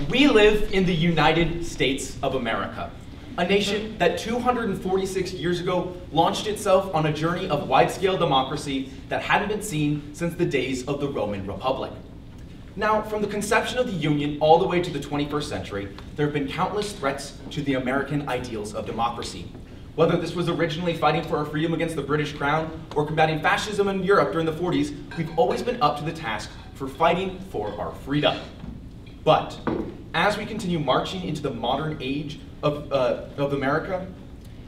We live in the United States of America, a nation that 246 years ago launched itself on a journey of wide-scale democracy that hadn't been seen since the days of the Roman Republic. Now, from the conception of the Union all the way to the 21st century, there have been countless threats to the American ideals of democracy. Whether this was originally fighting for our freedom against the British Crown or combating fascism in Europe during the 40s, we've always been up to the task for fighting for our freedom. But as we continue marching into the modern age of America,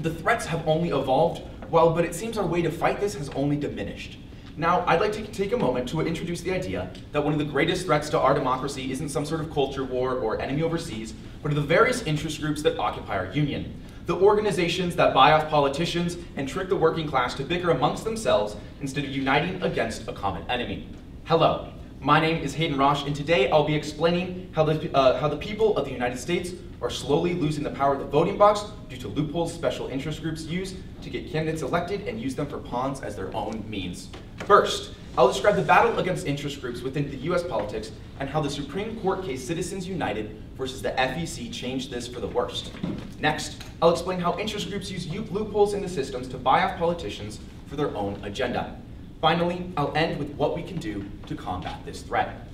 the threats have only evolved, but it seems our way to fight this has only diminished. Now, I'd like to take a moment to introduce the idea that one of the greatest threats to our democracy isn't some sort of culture war or enemy overseas, but are the various interest groups that occupy our union. The organizations that buy off politicians and trick the working class to bicker amongst themselves instead of uniting against a common enemy. Hello, my name is Hayden Raasch, and today I'll be explaining how the people of the United States are slowly losing the power of the voting box due to loopholes special interest groups use to get candidates elected and use them for pawns as their own means. First, I'll describe the battle against interest groups within the US politics and how the Supreme Court case Citizens United versus the FEC changed this for the worst. Next, I'll explain how interest groups use loopholes in the systems to buy off politicians for their own agenda. Finally, I'll end with what we can do to combat this threat.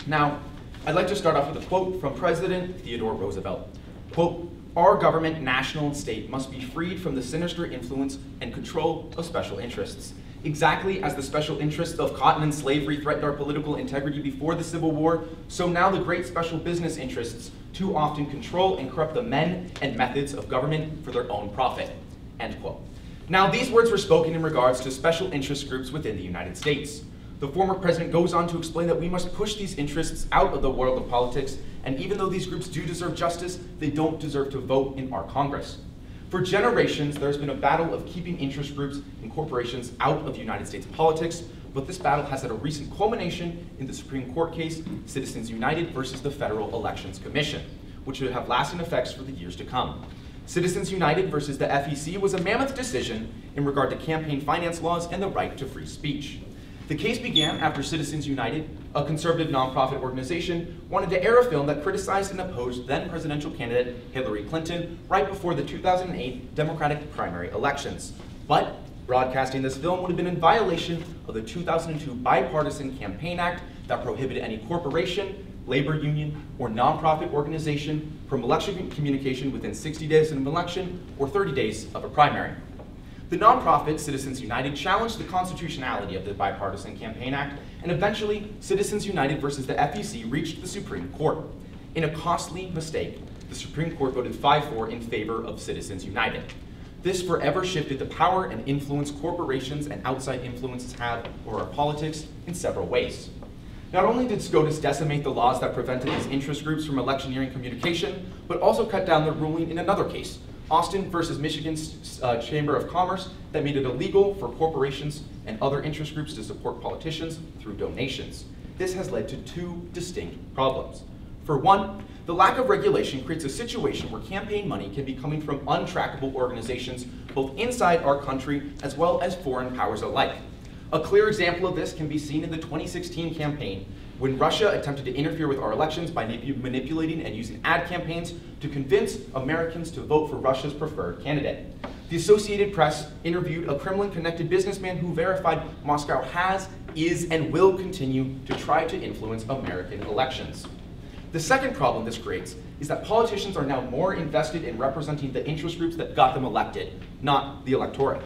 Now, I'd like to start off with a quote from President Theodore Roosevelt. Quote, "Our government, national and state, must be freed from the sinister influence and control of special interests. Exactly as the special interests of cotton and slavery threatened our political integrity before the Civil War, so now the great special business interests too often control and corrupt the men and methods of government for their own profit." End quote. Now, these words were spoken in regards to special interest groups within the United States. The former president goes on to explain that we must push these interests out of the world of politics, and even though these groups do deserve justice, they don't deserve to vote in our Congress. For generations, there's been a battle of keeping interest groups and corporations out of United States politics, but this battle has had a recent culmination in the Supreme Court case, Citizens United versus the Federal Elections Commission, which should have lasting effects for the years to come. Citizens United versus the FEC was a mammoth decision in regard to campaign finance laws and the right to free speech. The case began after Citizens United, a conservative nonprofit organization, wanted to air a film that criticized and opposed then presidential candidate Hillary Clinton right before the 2008 Democratic primary elections. But broadcasting this film would have been in violation of the 2002 Bipartisan Campaign Act that prohibited any corporation, labor union, or nonprofit organization from election communication within 60 days of an election or 30 days of a primary. The nonprofit Citizens United challenged the constitutionality of the Bipartisan Campaign Act, and eventually Citizens United versus the FEC reached the Supreme Court. In a costly mistake, the Supreme Court voted 5-4 in favor of Citizens United. This forever shifted the power and influence corporations and outside influences have over our politics in several ways. Not only did SCOTUS decimate the laws that prevented these interest groups from electioneering communication, but also cut down the ruling in another case, Austin versus Michigan's Chamber of Commerce, that made it illegal for corporations and other interest groups to support politicians through donations. This has led to two distinct problems. For one, the lack of regulation creates a situation where campaign money can be coming from untrackable organizations both inside our country as well as foreign powers alike. A clear example of this can be seen in the 2016 campaign, when Russia attempted to interfere with our elections by manipulating and using ad campaigns to convince Americans to vote for Russia's preferred candidate. The Associated Press interviewed a Kremlin-connected businessman who verified Moscow has, is, and will continue to try to influence American elections. The second problem this creates is that politicians are now more invested in representing the interest groups that got them elected, not the electorate.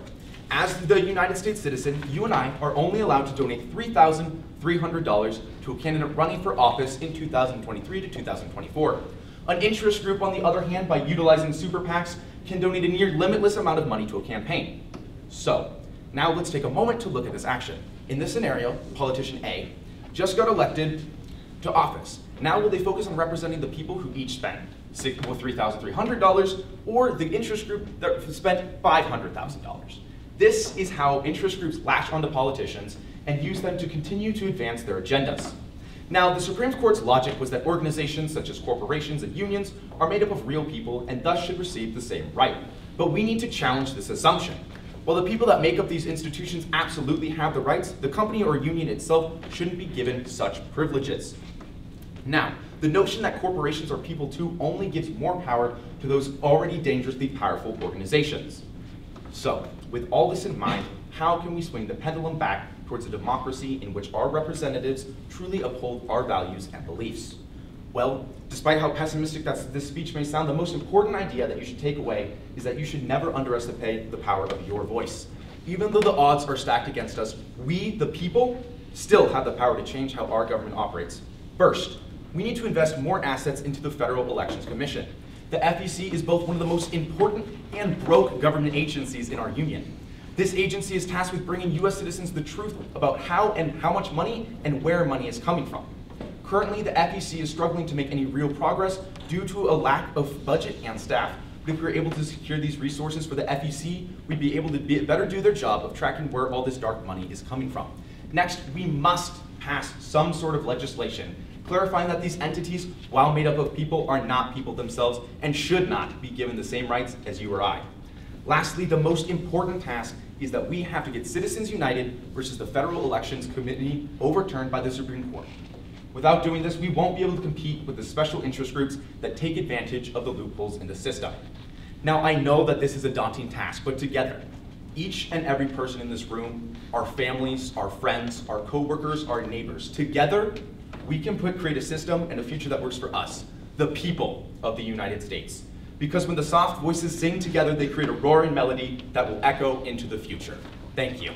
As the United States citizen, you and I are only allowed to donate $3,300 to a candidate running for office in 2023 to 2024. An interest group, on the other hand, by utilizing super PACs, can donate a near limitless amount of money to a campaign. So, now let's take a moment to look at this action. In this scenario, politician A just got elected to office. Now will they focus on representing the people who each spent $3,300 or the interest group that spent $500,000? This is how interest groups latch onto politicians and use them to continue to advance their agendas. Now, the Supreme Court's logic was that organizations such as corporations and unions are made up of real people and thus should receive the same right. But we need to challenge this assumption. While the people that make up these institutions absolutely have the rights, the company or union itself shouldn't be given such privileges. Now, The notion that corporations are people too only gives more power to those already dangerously powerful organizations. So, with all this in mind, how can we swing the pendulum back towards a democracy in which our representatives truly uphold our values and beliefs? Well, despite how pessimistic this speech may sound, the most important idea that you should take away is that you should never underestimate the power of your voice. Even though the odds are stacked against us, we, the people, still have the power to change how our government operates. First, we need to invest more assets into the Federal Elections Commission. The FEC is both one of the most important and broke government agencies in our union. This agency is tasked with bringing US citizens the truth about how much money and where money is coming from. Currently, the FEC is struggling to make any real progress due to a lack of budget and staff. But if we were able to secure these resources for the FEC, we'd be able to better do their job of tracking where all this dark money is coming from. Next, we must pass some sort of legislation clarifying that these entities, while made up of people, are not people themselves and should not be given the same rights as you or I. Lastly, the most important task is that we have to get Citizens United versus the Federal Elections Committee overturned by the Supreme Court. Without doing this, we won't be able to compete with the special interest groups that take advantage of the loopholes in the system. Now, I know that this is a daunting task, but together, each and every person in this room, our families, our friends, our coworkers, our neighbors, together, we can create a system and a future that works for us, the people of the United States. Because when the soft voices sing together, they create a roaring melody that will echo into the future. Thank you.